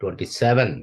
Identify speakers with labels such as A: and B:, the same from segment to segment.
A: 27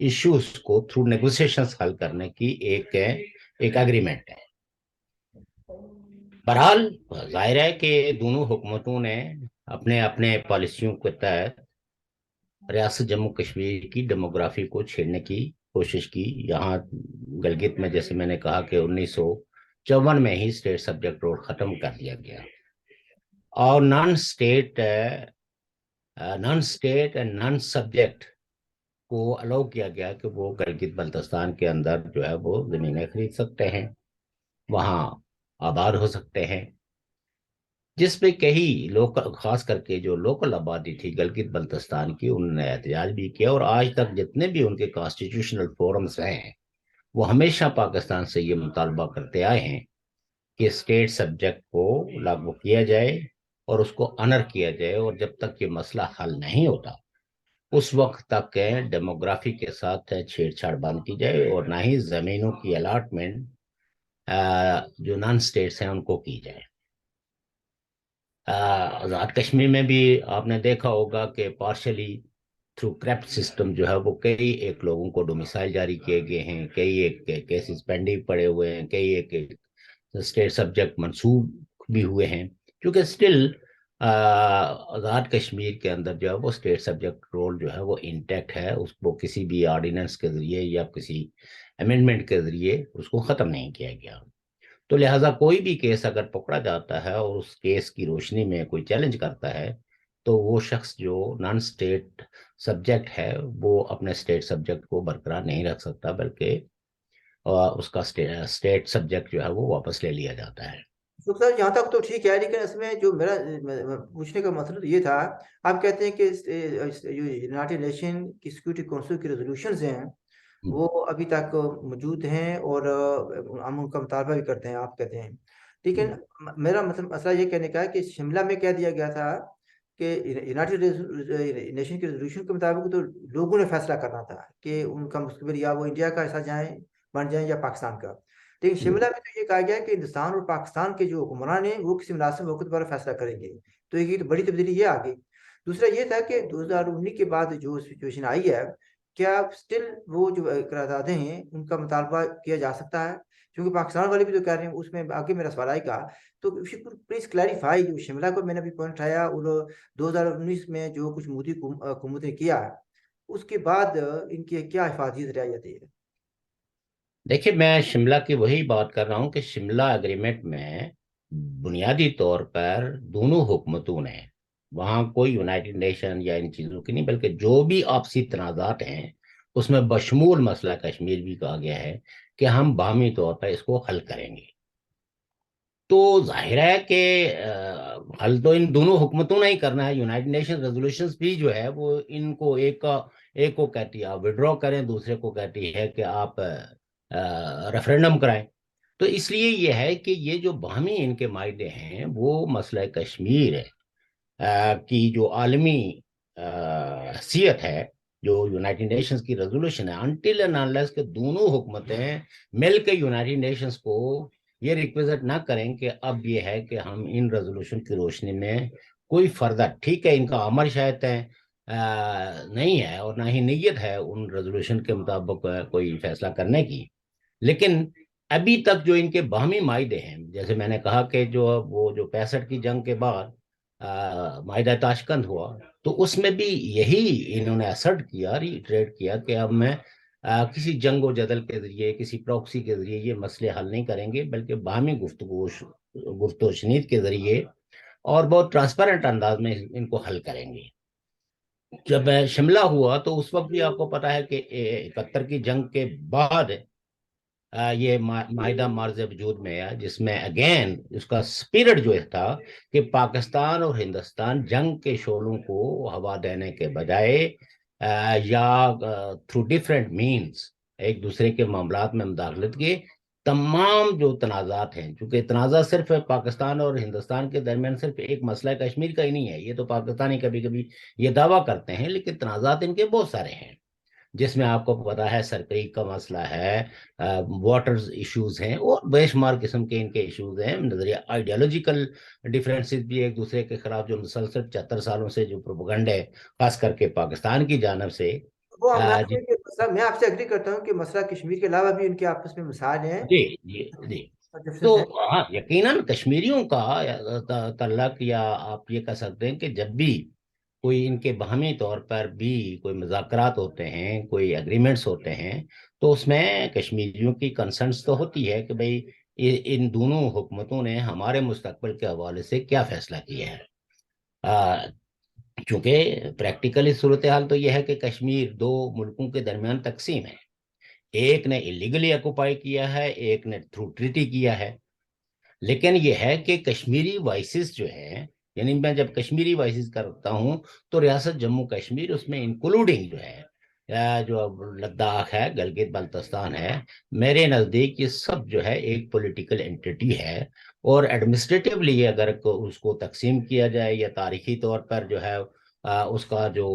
A: issues کو through negotiations حل کرنے کی ایک اگریمنٹ ہے۔ بہرحال ظاہر ہے کہ دونوں حکومتوں نے اپنے اپنے پالیسیوں کے تحت ریاست جموں کشمیر کی ڈیموگرافی کو چھیڑنے کی کوشش کی۔ یہاں گلگت میں جیسے میں نے کہا کہ 1954 میں ہی اسٹیٹ سبجیکٹ رول ختم کر دیا گیا، اور non state and non subject کو الاؤ کیا گیا کہ وہ گلگت بلتستان کے اندر جو ہے وہ زمینیں خرید سکتے ہیں، وہاں آباد ہو سکتے ہیں، جس پہ کئی لوکل، خاص کر کے جو لوکل آبادی تھی گلگت بلتستان کی، انہوں نے احتجاج بھی کیا، اور آج تک جتنے بھی ان کے کانسٹیٹیوشنل فورمز ہیں وہ ہمیشہ پاکستان سے یہ مطالبہ کرتے آئے ہیں کہ اسٹیٹ سبجیکٹ کو لاگو کیا جائے اور اس کو آنر کیا جائے، اور جب تک یہ مسئلہ حل نہیں ہوتا اس وقت تک ڈیموگرافی کے ساتھ چھیڑ چھاڑ بند کی جائے، اور نہ ہی زمینوں کی الاٹمنٹ جو نان اسٹیٹس ہیں ان کو کی جائے۔ آزاد کشمیر میں بھی آپ نے دیکھا ہوگا کہ پارشلی تھرو کریپٹ سسٹم جو ہے وہ کئی ایک لوگوں کو ڈومیسائل جاری کیے گئے ہیں، کئی ایک کیسز پینڈنگ پڑے ہوئے ہیں، کئی ایک اسٹیٹ سبجیکٹ منسوخ بھی ہوئے ہیں، کیونکہ اسٹل آزاد کشمیر کے اندر جو ہے وہ اسٹیٹ سبجیکٹ رول جو ہے وہ انٹیکٹ ہے، اس کو کسی بھی آرڈیننس کے ذریعے یا کسی امینڈمنٹ کے ذریعے اس کو ختم نہیں کیا گیا۔ تو لہٰذا کوئی بھی کیس اگر پکڑا جاتا ہے اور اس کیس کی روشنی میں کوئی چیلنج کرتا ہے تو وہ شخص جو نان اسٹیٹ سبجیکٹ ہے وہ اپنے اسٹیٹ سبجیکٹ کو برقرار نہیں رکھ سکتا، بلکہ اس کا اسٹیٹ سبجیکٹ جو ہے وہ واپس لے لیا جاتا ہے۔
B: سر یہاں تک تو ٹھیک ہے، لیکن اس میں جو میرا پوچھنے کا مطلب یہ تھا، آپ کہتے ہیں کہ جو یونائٹڈ نیشن کی سیکورٹی کونسل کی ریزولوشنز ہیں وہ ابھی تک موجود ہیں اور ہم ان کا مطالبہ بھی کرتے ہیں، آپ کہتے ہیں، لیکن میرا مطلب مسئلہ یہ کہنے کا ہے کہ شملہ میں کہہ دیا گیا تھا کہ یونائٹڈ نیشن کی ریزولوشن کے مطابق تو لوگوں نے فیصلہ کرنا تھا کہ ان کا مستقبل یا وہ انڈیا کا حصہ بن جائیں یا پاکستان کا، لیکن شملہ میں تو یہ کہا گیا کہ ہندوستان اور پاکستان کے جو حکمران ہیں وہ کسی مناسب وقت پر فیصلہ کریں گے، تو یہ بڑی تبدیلی یہ آ گئی۔ دوسرا یہ تھا کہ 2019 کے بعد جو سچویشن آئی ہے، کیا اسٹل وہ جو قراردادیں ہیں ان کا مطالبہ کیا جا سکتا ہے؟ کیونکہ پاکستان والے بھی تو کہہ رہے ہیں، اس میں آگے میرا سوال آئے گا، تو پلیز کلیریفائی، جو شملہ کو میں نے بھی پوائنٹ اٹھایا اور 2019 میں جو کچھ مودی حکومت نے کیا اس کے بعد ان کی کیا حفاظت رعایت ہے؟
A: دیکھیے میں شملہ کی وہی بات کر رہا ہوں کہ شملہ اگریمنٹ میں بنیادی طور پر دونوں حکومتوں نے، وہاں کوئی یونائٹڈ نیشن یا ان چیزوں کی نہیں، بلکہ جو بھی آپسی تنازعات ہیں اس میں بشمول مسئلہ کشمیر بھی کہا گیا ہے کہ ہم باہمی طور پر اس کو حل کریں گے۔ تو ظاہر ہے کہ حل تو ان دونوں حکومتوں نے ہی کرنا ہے۔ یونائٹڈ نیشن ریزولوشنز بھی جو ہے وہ ان کو ایک کو کہتی ہے آپ وڈرا کریں، دوسرے کو کہتی ہے کہ آپ ریفرینڈم کرائیں۔ تو اس لیے یہ ہے کہ یہ جو باہمی ان کے معاہدے ہیں وہ مسئلہ کشمیر کی جو عالمی حیثیت ہے، جو یونائٹڈ نیشنز کی ریزولوشن ہے، انٹل اینڈ انلیس کہ دونوں حکومتیں مل کے یونائٹڈ نیشنز کو یہ ریکویزٹ نہ کریں کہ اب یہ ہے کہ ہم ان ریزولوشن کی روشنی میں کوئی فردر، ٹھیک ہے ان کا عمل شاید نہیں ہے اور نہ ہی نیت ہے ان ریزولوشن کے مطابق کوئی فیصلہ کرنے کی، لیکن ابھی تک جو ان کے باہمی معاہدے ہیں، جیسے میں نے کہا کہ جو وہ جو 65 کی جنگ کے بعد معاہدہ تاشکند ہوا، تو اس میں بھی یہی انہوں نے اسرٹ کیا، ریٹریٹ کیا کہ اب میں کسی جنگ و جدل کے ذریعے، کسی پروکسی کے ذریعے یہ مسئلے حل نہیں کریں گے، بلکہ باہمی گفت و شنید کے ذریعے اور بہت ٹرانسپیرنٹ انداز میں ان کو حل کریں گے۔ جب شملہ ہوا تو اس وقت بھی آپ کو پتا ہے کہ 71 کی جنگ کے بعد یہ معاہدہ معرض وجود میں آیا، جس میں اگین اس کا سپیرٹ جو تھا کہ پاکستان اور ہندوستان جنگ کے شعلوں کو ہوا دینے کے بجائے یا تھرو ڈیفرنٹ مینز ایک دوسرے کے معاملات میں مداخلت کے تمام جو تنازعات ہیں، چونکہ تنازع صرف پاکستان اور ہندوستان کے درمیان صرف ایک مسئلہ کشمیر کا ہی نہیں ہے، یہ تو پاکستانی کبھی کبھی یہ دعویٰ کرتے ہیں، لیکن تنازعات ان کے بہت سارے ہیں، جس میں آپ کو پتا ہے سرکری کا مسئلہ ہے، واٹرز ایشوز ہیں، اور بے شمار قسم کے ان کے ایشوز ہیں، نظریہ آئیڈیالوجیکل ڈیفرنسز بھی ایک دوسرے کے خلاف جو مسلسل 74 سالوں سے جو پروپیگنڈا ہے خاص کر کے پاکستان کی جانب سے
B: وہ ہم مانتے ہیں کہ مسئلہ، میں آپ سے اگری کرتا ہوں کہ مسئلہ کشمیر کے علاوہ بھی ان کے آپس میں مسائل ہیں
A: جی جی جی،
B: اور
A: تو
B: ڈفرینس ہیں۔
A: ہاں یقیناً کشمیریوں کا تعلق، یا آپ یہ کہہ سکتے ہیں کہ جب بھی کوئی ان کے باہمی طور پر بھی کوئی مذاکرات ہوتے ہیں، کوئی اگریمنٹس ہوتے ہیں، تو اس میں کشمیریوں کی کنسرنس تو ہوتی ہے کہ بھئی ان دونوں حکومتوں نے ہمارے مستقبل کے حوالے سے کیا فیصلہ کیا ہے۔ چونکہ پریکٹیکلی صورتحال تو یہ ہے کہ کشمیر دو ملکوں کے درمیان تقسیم ہے، ایک نے اللیگلی آکوپائی کیا ہے، ایک نے تھرو ٹریٹی کیا ہے۔ لیکن یہ ہے کہ کشمیری وائسز جو ہے، یعنی میں جب کشمیری وائسز کرتا ہوں تو ریاست جموں کشمیر اس میں انکلوڈنگ جو ہے، جو لداخ ہے، گلگت بلتستان ہے، میرے نزدیک یہ سب جو ہے ایک پولیٹیکل انٹیٹی ہے، اور ایڈمنسٹریٹیولی اگر اس کو تقسیم کیا جائے، یا تاریخی طور پر جو ہے اس کا جو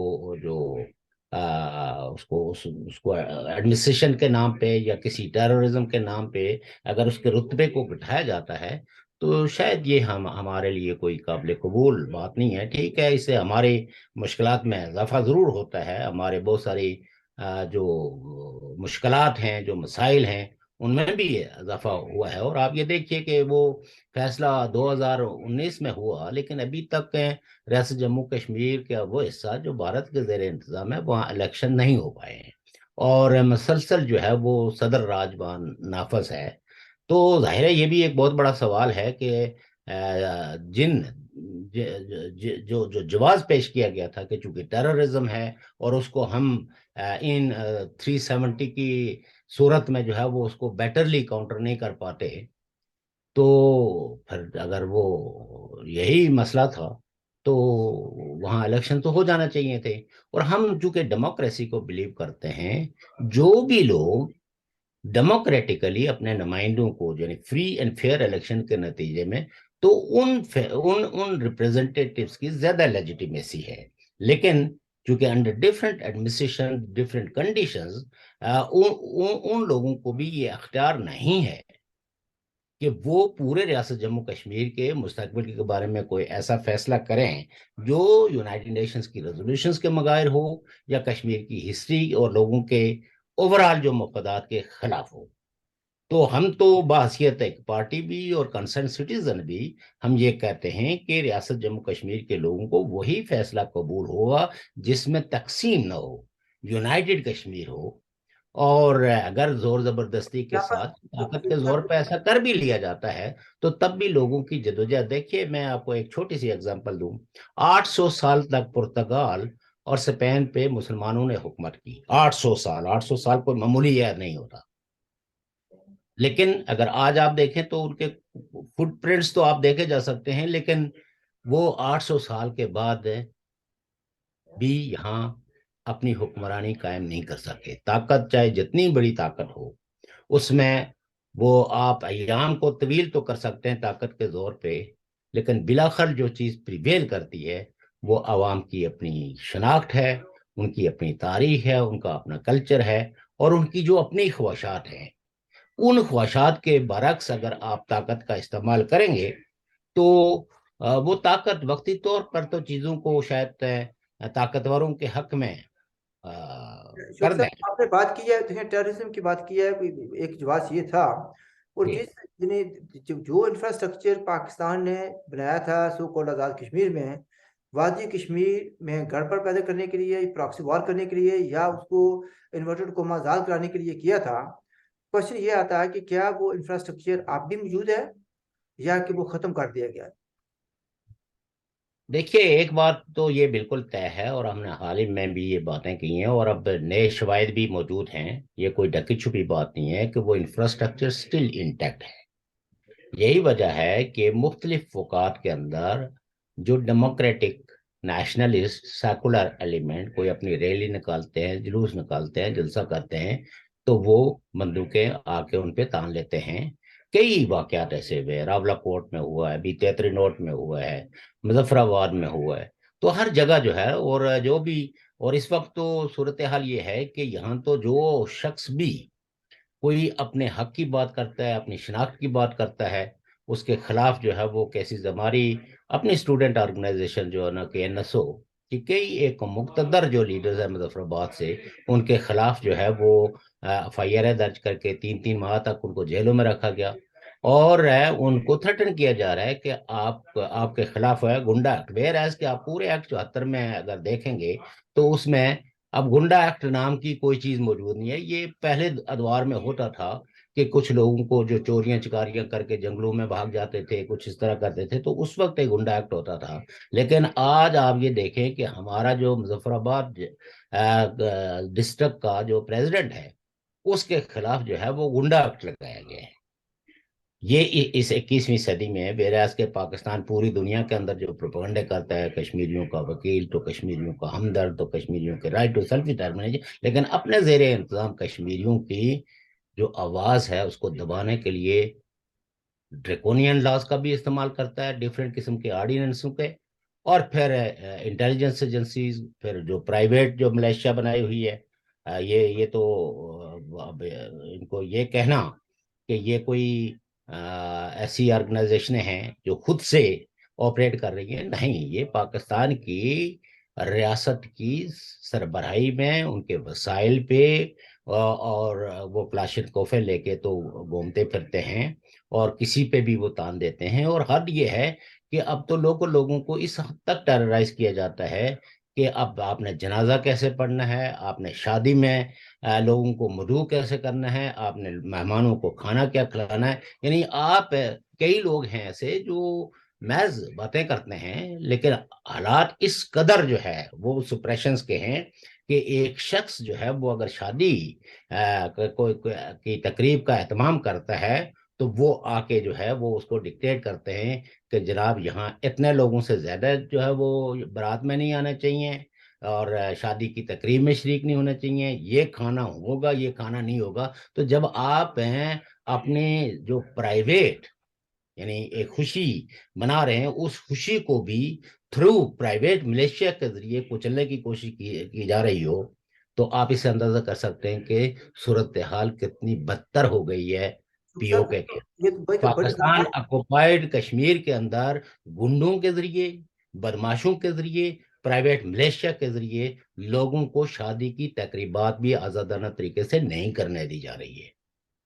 A: اس کو ایڈمنسٹریشن کے نام پہ یا کسی ٹیررزم کے نام پہ اگر اس کے رتبے کو بٹھایا جاتا ہے، تو شاید یہ ہمارے لیے کوئی قابل قبول بات نہیں ہے۔ ٹھیک ہے، اس سے ہماری مشکلات میں اضافہ ضرور ہوتا ہے، ہمارے بہت ساری جو مشکلات ہیں، جو مسائل ہیں، ان میں بھی اضافہ ہوا ہے۔ اور آپ یہ دیکھیے کہ وہ فیصلہ 2019 میں ہوا، لیکن ابھی تک ریاست جموں کشمیر کا وہ حصہ جو بھارت کے زیر انتظام ہے، وہاں الیکشن نہیں ہو پائے ہیں، اور مسلسل جو ہے وہ صدر راج وہاں نافذ ہے۔ تو ظاہر ہے یہ بھی ایک بہت بڑا سوال ہے کہ جن جو جواز پیش کیا گیا تھا کہ چونکہ ٹیررزم ہے، اور اس کو ہم ان 370 کی صورت میں جو ہے وہ اس کو بیٹرلی کاؤنٹر نہیں کر پاتے، تو پھر اگر وہ یہی مسئلہ تھا تو وہاں الیکشن تو ہو جانا چاہیے تھے۔ اور ہم چونکہ ڈیموکریسی کو بلیو کرتے ہیں، جو بھی لوگ ڈیموکریٹیکلی اپنے نمائندوں کو، یعنی فری اینڈ فیئر الیکشن کے نتیجے میں، تو ان ریپریزنٹیٹیوز کی زیادہ لیجیٹیمیسی ہے۔ لیکن چونکہ under different administration, different conditions, ان لوگوں کو بھی یہ اختیار نہیں ہے کہ وہ پورے ریاست جموں کشمیر کے مستقبل کے بارے میں کوئی ایسا فیصلہ کریں جو یونائٹڈ نیشنز کی ریزولوشنز کے مغائر ہو، یا کشمیر کی ہسٹری اور لوگوں کے اوورال جو مفادات کے خلاف ہو۔ تو ہم تو بحیثیت ایک پارٹی بھی اور کنسرن سٹیزن بھی ہم یہ کہتے ہیں کہ ریاست جموں کشمیر کے لوگوں کو وہی فیصلہ قبول ہوگا جس میں تقسیم نہ ہو، یونائٹڈ کشمیر ہو۔ اور اگر زور زبردستی کے
B: یہاں پر
A: ساتھ طاقت کے زور پہ ایسا کر بھی لیا جاتا ہے، تو تب بھی لوگوں کی جدوجہد دیکھیے۔ میں آپ کو ایک چھوٹی سی اگزامپل دوں، 800 سال تک پرتگال اور اسپین پہ مسلمانوں نے حکومت کی، 800 سال، 800 سال کوئی معمولی عہد نہیں ہوتا۔ لیکن اگر آج آپ دیکھیں تو ان کے فٹ پرنٹس تو آپ دیکھے جا سکتے ہیں، لیکن وہ 800 سال کے بعد بھی یہاں اپنی حکمرانی قائم نہیں کر سکے۔ طاقت چاہے جتنی بڑی طاقت ہو، اس میں وہ آپ ایام کو طویل تو کر سکتے ہیں طاقت کے زور پہ، لیکن بلاخر جو چیز پریویل کرتی ہے وہ عوام کی اپنی شناخت ہے، ان کی اپنی تاریخ ہے، ان کا اپنا کلچر ہے، اور ان کی جو اپنی خواہشات ہیں۔ ان خواہشات کے برعکس اگر آپ طاقت کا استعمال کریں گے تو وہ طاقت وقتی طور پر تو چیزوں کو شاید طاقتوروں کے حق میں کر
B: شوق
A: دیں۔
B: صاحب، آپ نے بات کی ہے، دیکھیں ٹیررزم کی بات کی ہے، ایک جواز یہ تھا، اور
A: جی
B: جس یعنی جو انفراسٹرکچر پاکستان نے بنایا تھا سو کالڈ آزاد کشمیر میں، وادی کشمیر میں گڑبڑ پیدا کرنے کے لیے، پراکسی وار کرنے کے لیے، یا اس کو انورٹڈ قوم آزاد کرانے کے لیے کیا تھا۔ کوشچن یہ آتا ہے کہ کیا وہ انفراسٹرکچر اب بھی موجود ہے یا کہ وہ ختم کر دیا گیا ہے؟
A: دیکھیے، ایک بات تو یہ بالکل طے ہے، اور ہم نے حال ہی میں بھی یہ باتیں کی ہیں، اور اب نئے شواہد بھی موجود ہیں، یہ کوئی ڈکی چھپی بات نہیں ہے کہ وہ انفراسٹرکچر سٹل انٹیکٹ ہے۔ یہی وجہ ہے کہ مختلف فوقات کے اندر جو ڈیموکریٹک، نیشنلسٹ، سیکولر ایلیمنٹ کوئی اپنی ریلی نکالتے ہیں، جلوس نکالتے ہیں، جلسہ کرتے ہیں، تو وہ بندوقیں آ کے ان پہ تان لیتے ہیں۔ کئی واقعات ایسے ہوئے، راولا کوٹ میں ہوا ہے، ابھی تیتری نوٹ میں ہوا ہے، مظفر آباد میں ہوا ہے، تو ہر جگہ جو ہے، اور جو بھی، اور اس وقت تو صورتحال یہ ہے کہ یہاں تو جو شخص بھی کوئی اپنے حق کی بات کرتا ہے، اپنی شناخت کی بات کرتا ہے، اس کے خلاف جو ہے وہ کیسز، ہماری اپنی اسٹوڈنٹ آرگنائزیشن جو ہے نا کہ NSO کہ کئی ایک مقتدر جو لیڈرز ہیں مظفر آباد سے، ان کے خلاف جو ہے وہ ایف آئی آر درج کر کے 3 ماہ تک ان کو جیلوں میں رکھا گیا، اور ان کو تھریٹن کیا جا رہا ہے کہ آپ کے خلاف ہے گنڈا ایکٹ، ویئر ایز کہ آپ پورے ایکٹ 74 میں اگر دیکھیں گے تو اس میں اب گنڈا ایکٹ نام کی کوئی چیز موجود نہیں ہے۔ یہ پہلے ادوار میں ہوتا تھا کہ کچھ لوگوں کو جو چوریاں چکاریاں کر کے جنگلوں میں بھاگ جاتے تھے، کچھ اس طرح کرتے تھے، تو اس وقت ایک گنڈا ایکٹ ہوتا تھا۔ لیکن آج آپ یہ دیکھیں کہ ہمارا جو مظفر آباد ڈسٹرکٹ کا جو پریزیڈنٹ ہے، اس کے خلاف جو ہے وہ گنڈا ایکٹ لگایا گیا ہے۔ یہ اس 21ویں صدی میں بیراز کے پاکستان پوری دنیا کے اندر جو پروپیگنڈے کرتا ہے، کشمیریوں کا وکیل تو کشمیریوں کا ہمدرد تو کشمیریوں کے رائٹ ٹو سیلف ڈٹرمنیشن، لیکن اپنے زیر انتظام کشمیریوں کی جو آواز ہے اس کو دبانے کے لیے ڈریکونین لاز کا بھی استعمال کرتا ہے، ڈیفرنٹ قسم کے آرڈیننسوں کے، اور پھر انٹیلیجنس ایجنسیز، پھر جو پرائیویٹ جو ملیشیا بنائی ہوئی ہے، یہ تو اب ان کو یہ کہنا کہ یہ کوئی ایسی آرگنائزیشنیں ہیں جو خود سے آپریٹ کر رہی ہیں، نہیں، یہ پاکستان کی ریاست کی سربراہی میں ان کے وسائل پہ اور وہ کلاشن کوفے لے کے تو گھومتے پھرتے ہیں، اور کسی پہ بھی وہ تان دیتے ہیں۔ اور حد یہ ہے کہ اب تو لوگوں کو اس حد تک ٹیررائز کیا جاتا ہے کہ اب آپ نے جنازہ کیسے پڑھنا ہے، آپ نے شادی میں لوگوں کو مدعو کیسے کرنا ہے، آپ نے مہمانوں کو کھانا کیا کھلانا ہے، یعنی آپ کئی لوگ ہیں ایسے جو محض باتیں کرتے ہیں، لیکن حالات اس قدر جو ہے وہ سپریشنز کے ہیں کہ ایک شخص جو ہے وہ اگر شادی کی تقریب کا اہتمام کرتا ہے تو وہ آ کے جو ہے وہ اس کو ڈکٹیٹ کرتے ہیں کہ جناب یہاں اتنے لوگوں سے زیادہ جو ہے وہ بارات میں نہیں آنا چاہیے، اور شادی کی تقریب میں شریک نہیں ہونا چاہیے، یہ کھانا ہوگا یہ کھانا نہیں ہوگا۔ تو جب آپ اپنے جو پرائیویٹ یعنی ایک خوشی بنا رہے ہیں، اس خوشی کو بھی تھرو پرائیویٹ ملیشیا کے ذریعے کچلنے کی کوشش کی جا رہی ہو، تو آپ اسے اندازہ کر سکتے ہیں کہ صورتحال کتنی بدتر ہو گئی ہے پی او
B: صاحب
A: کے۔
B: یہ تو بڑی
A: پاکستان آکوپائڈ کشمیر کے اندر گنڈوں کے ذریعے، بدماشوں کے ذریعے، پرائیویٹ ملیشیا کے ذریعے لوگوں کو شادی کی تقریبات بھی آزادانہ طریقے سے نہیں کرنے دی جا رہی ہے۔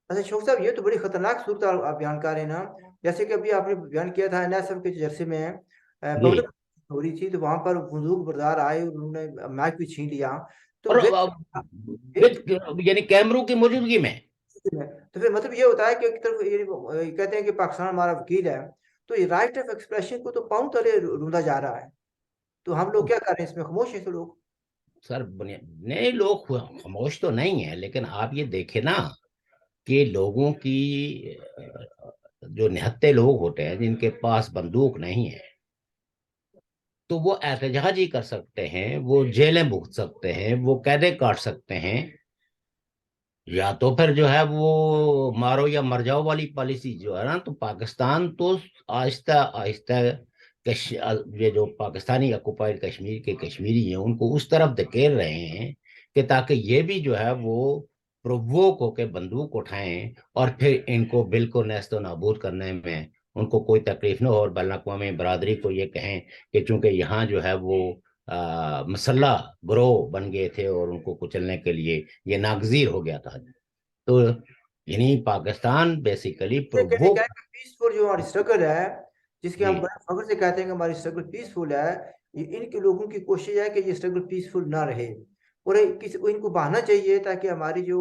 B: اچھا شوق صاحب، یہ تو بڑی خطرناک صورت آپ بیان کر رہے ہیں نا، جیسے کہ ابھی آپ نے بیان کیا تھا NSF کے جرسے میں
A: جی،
B: پبلک ہو رہی تھی، تو وہاں پر بندوق بردار آئے اور انہوں نے مائک بھی چھین لیا، تو
A: اور
B: ایک
A: یعنی کیمروں کی موجودگی میں
B: تو پھر مطلب یہ ہوتا ہے کہ ایک طرف یہ کہتے ہیں کہ پاکستان ہمارا وکیل ہے، تو یہ رائٹ آف ایکسپریشن کو تو پاؤں تلے روندا جا رہا ہے، تو ہم لوگ کیا کر رہے ہیں اس میں؟ خاموش ہیں تو لوگ۔
A: سر نئے لوگ خاموش تو نہیں ہیں، لیکن آپ یہ دیکھیں نا کہ لوگوں کی جو نہتے لوگ ہوتے ہیں جن کے پاس بندوق نہیں ہے، تو وہ احتجاج ہی کر سکتے ہیں، وہ جیلیں بھگت سکتے ہیں، وہ قیدیں کاٹ سکتے ہیں، یا تو پھر جو ہے وہ مارو یا مر جاؤ والی پالیسی جو ہے نا۔ تو پاکستان تو آہستہ آہستہ یہ جو پاکستانی آکوپائڈ کشمیر کے کشمیری ہیں ان کو اس طرف دھکیل رہے ہیں کہ تاکہ یہ بھی جو ہے وہ پروووک ہو کے بندوق اٹھائیں، اور پھر ان کو بالکل نیست و نابود کرنے میں ان کو کوئی تکلیف نہ ہو، اور بین الاقوامی برادری کو یہ کہیں کہ چونکہ یہاں جو ہے وہ مسلح گروہ بن گئے تھے اور ان کو کچلنے کے لیے یہ ناگزیر ہو گیا تھا۔ تو یعنی پاکستان بیسیکلی
B: کہتے
A: پرووک
B: ہیں کہ پیسفل جو ہماری اسٹرگل ہے، جس کے
A: جی
B: ہم بڑے فخر سے کہتے ہیں کہ ہماری اسٹرگل پیسفل ہے، یہ ان کے لوگوں کی کوشش ہے کہ یہ اسٹرگل پیسفل نہ رہے، اور ان کو بہانا چاہیے تاکہ ہماری جو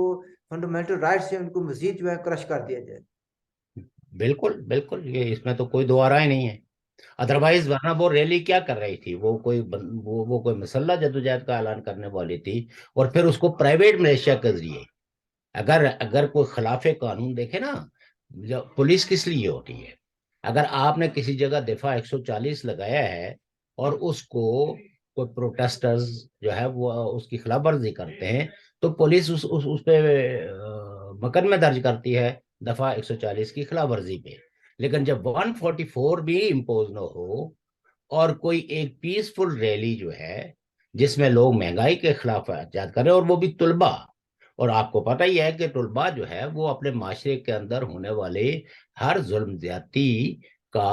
B: فنڈامنٹل رائٹس ہیں ان کو مزید جو ہے کرش کر دیا جائے۔
A: بالکل بالکل، یہ اس میں تو کوئی دو رائے نہیں ہے۔ ادروائز ورنہ وہ ریلی کیا کر رہی تھی؟ وہ کوئی مسلح جدوجہد کا اعلان کرنے والی تھی، اور پھر اس کو پرائیویٹ ملیشیا کے ذریعے اگر کوئی خلاف قانون دیکھے نا، پولیس کس لیے ہوتی ہے؟ اگر آپ نے کسی جگہ دفاع 140 لگایا ہے اور اس کو کوئی پروٹیسٹرز جو ہے وہ اس کی خلاف ورزی کرتے ہیں، تو پولیس اس پہ مقدمے درج کرتی ہے دفعہ 140 کی خلاف ورزی پہ۔ لیکن جب 144 بھی امپوز نہ ہو، اور کوئی ایک پیسفل ریلی جو ہے جس میں لوگ مہنگائی کے خلاف احتجاج کریں، اور وہ بھی طلبہ، اور آپ کو پتہ ہی ہے کہ طلبہ جو ہے وہ اپنے معاشرے کے اندر ہونے والے ہر ظلم زیادتی کا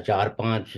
A: 4 5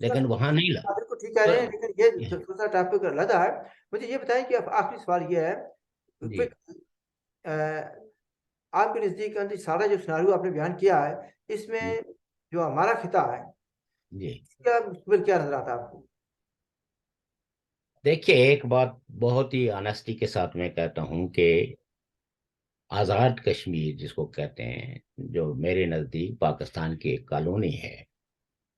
A: لیکن وہاں نہیں لا.
B: بالکل ٹھیک کہہ
A: تو
B: رہے ہیں، لیکن یہ تھوڑا سا ٹاپک علیحدہ ہے. مجھے یہ بتائیں کہ اب آخری سوال یہ ہے،
A: جی
B: آپ کے نزدیک سارا جو سیناریو آپ نے بیان کیا ہے، اس میں جو ہمارا خطہ ہے
A: جی
B: اس کا مستقبل کیا نظر آتا ہے آپ کو؟
A: دیکھیے، ایک بات بہت ہی آنےسٹی کے ساتھ میں کہتا ہوں کہ آزاد کشمیر جس کو کہتے ہیں، جو میرے نزدیک پاکستان کی ایک کالونی ہے،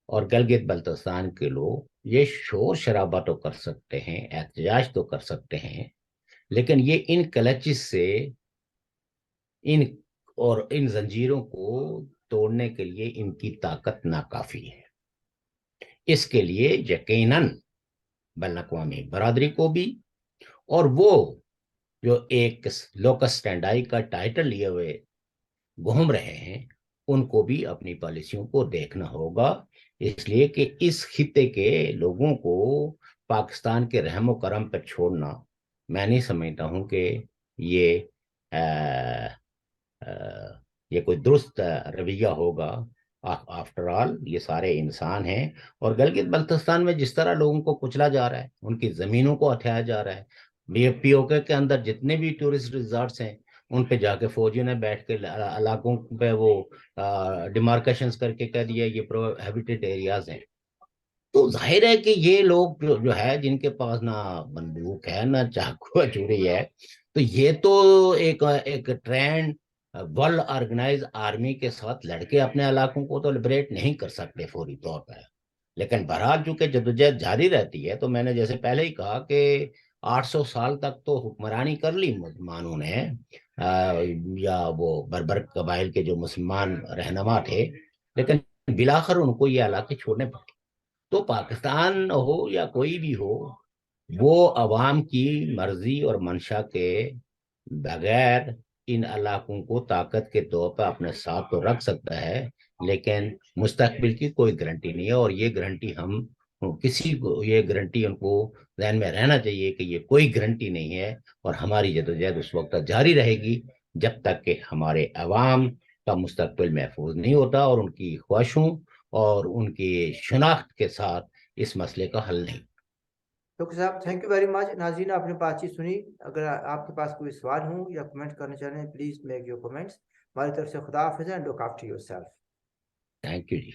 A: اور گلگت بلتستان کے لوگ یہ شور شرابہ تو کر سکتے ہیں، احتجاج تو کر سکتے ہیں، لیکن یہ ان کلچز سے ان زنجیروں کو توڑنے کے لیے ان کی طاقت ناکافی ہے. اس کے لیے یقیناً بین الاقوامی برادری کو بھی، اور وہ جو ایک لوکس اسٹینڈائی کا ٹائٹل لیے ہوئے گھوم رہے ہیں، ان کو بھی اپنی پالیسیوں کو دیکھنا ہوگا. اس لیے کہ اس خطے کے لوگوں کو پاکستان کے رحم و کرم پر چھوڑنا، میں نہیں سمجھتا ہوں کہ یہ یہ کوئی درست رویہ ہوگا. آفٹر آل یہ سارے انسان ہیں، اور گلگت بلتستان میں جس طرح لوگوں کو کچلا جا رہا ہے، ان کی زمینوں کو ہتھیایا جا رہا ہے، پی او کے اندر جتنے بھی ٹورسٹ ریزارٹس ہیں ان پہ جا کے فوجیوں نے بیٹھ کے علاقوں پہ وہ ڈیمارکیشنز کر کے کہہ دیا یہ پروہیبٹڈ ایریاز ہیں. تو ظاہر ہے کہ یہ لوگ جو ہے جن کے پاس نہ بندوق ہے نہ چاقو چوری ہے، تو یہ تو ایک ٹرینڈ ویل آرگنائز آرمی کے ساتھ لڑ کے اپنے علاقوں کو تو لبریٹ نہیں کر سکتے فوری طور پر. لیکن بہرحال چونکہ جدوجہد جاری رہتی ہے، تو میں نے جیسے پہلے ہی کہا کہ 800 سال تک تو حکمرانی کر لی مسلمانوں نے، یا وہ بربر قبائل کے جو مسلمان رہنما تھے، لیکن بلاخر ان کو یہ علاقے چھوڑنے پڑے. تو پاکستان ہو یا کوئی بھی ہو، وہ عوام کی مرضی اور منشا کے بغیر ان علاقوں کو طاقت کے طور پر اپنے ساتھ تو رکھ سکتا ہے، لیکن مستقبل کی کوئی گارنٹی نہیں ہے. اور یہ گارنٹی یہ گارنٹی ان کو ذہن میں رہنا چاہیے کہ یہ کوئی گارنٹی نہیں ہے، اور ہماری جدوجہد اس وقت تک جاری رہے گی جب تک کہ ہمارے عوام کا مستقبل محفوظ نہیں ہوتا، اور ان کی خواہشوں اور ان کی شناخت کے ساتھ اس مسئلے کا حل نہیں.
B: ڈاکٹر صاحب تھینک یو ویری مچ. ناظرین، آپ نے بات چیت سنی. اگر آپ کے پاس کوئی سوال ہوں یا کمنٹ کرنا چاہ رہے ہیں، پلیز میک یور کمنٹس. ہماری طرف سے خدا حافظ، and look after yourself.
A: Thank you G.